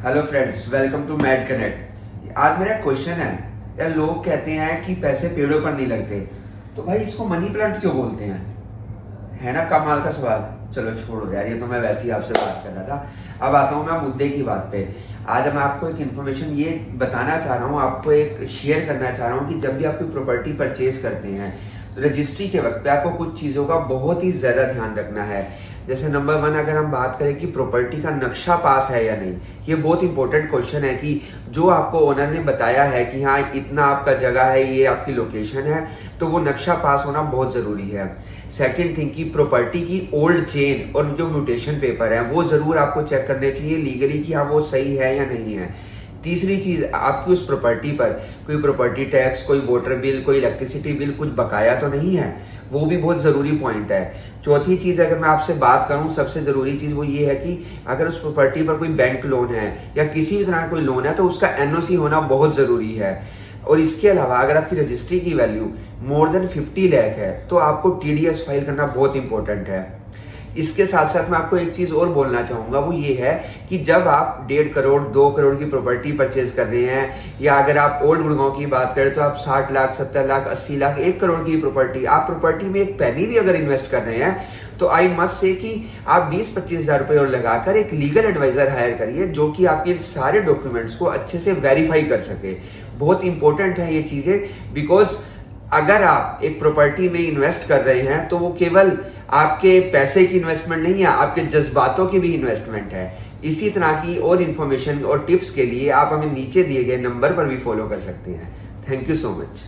Hello friends, welcome to Mad Connect. आज मेरा question है यार, लोग कहते हैं कि पैसे पेड़ों पर नहीं लगते, तो भाई इसको मनी प्लांट क्यों बोलते हैं? है ना कमाल का सवाल। चलो छोड़ो यार, ये तो मैं वैसे ही आपसे बात कर रहा था। अब आता हूँ मैं मुद्दे की बात पे। आज मैं आपको एक इन्फॉर्मेशन ये बताना चाह रहा हूँ, आपको एक शेयर करना चाह रहा हूँ कि जब भी आप कोई प्रॉपर्टी परचेज करते हैं तो रजिस्ट्री के वक्त पे आपको कुछ चीजों का बहुत ही ज्यादा ध्यान रखना है। जैसे नंबर 1, अगर हम बात करें कि प्रॉपर्टी का नक्शा पास है या नहीं, ये बहुत इंपॉर्टेंट क्वेश्चन है कि जो आपको ओनर ने बताया है कि हाँ इतना आपका जगह है, ये आपकी लोकेशन है, तो वो नक्शा पास होना बहुत जरूरी है। सेकंड थिंग की प्रॉपर्टी की ओल्ड चेन और जो म्यूटेशन पेपर है वो जरूर आपको चेक करने चाहिए लीगली कि हाँ वो सही है या नहीं है। तीसरी चीज, आपकी उस प्रॉपर्टी पर कोई प्रॉपर्टी टैक्स, कोई वाटर बिल, कोई इलेक्ट्रिसिटी बिल कुछ बकाया तो नहीं है, वो भी बहुत जरूरी पॉइंट है। चौथी चीज अगर मैं आपसे बात करूं, सबसे जरूरी चीज वो ये है कि अगर उस प्रॉपर्टी पर कोई बैंक लोन है या किसी भी तरह का कोई लोन है तो उसका एनओसी होना बहुत जरूरी है। और इसके अलावा अगर आपकी रजिस्ट्री की वैल्यू मोर देन 50 लाख है तो आपको टीडीएस फाइल करना बहुत इंपॉर्टेंट है। इसके साथ साथ मैं आपको एक चीज और बोलना चाहूंगा, वो ये है कि जब आप 1.5 करोड़ 2 करोड़ की प्रॉपर्टी परचेज कर रहे हैं, या अगर आप ओल्ड गुड़गांव की बात करें तो आप 60 लाख 70 लाख 80 लाख 1 करोड़ की प्रॉपर्टी, आप प्रॉपर्टी में एक पैनी भी अगर इन्वेस्ट कर रहे हैं तो आई मस्ट से कि आप 20-25 हजार रुपए और लगाकर एक लीगल एडवाइजर हायर करिए जो कि आपके सारे डॉक्यूमेंट्स को अच्छे से वेरीफाई कर सके। बहुत इंपॉर्टेंट है ये चीजें, बिकॉज अगर आप एक प्रॉपर्टी में इन्वेस्ट कर रहे हैं तो वो केवल आपके पैसे की इन्वेस्टमेंट नहीं है, आपके जज्बातों की भी इन्वेस्टमेंट है। इसी तरह की और इन्फॉर्मेशन और टिप्स के लिए आप हमें नीचे दिए गए नंबर पर भी फॉलो कर सकते हैं। Thank you so much.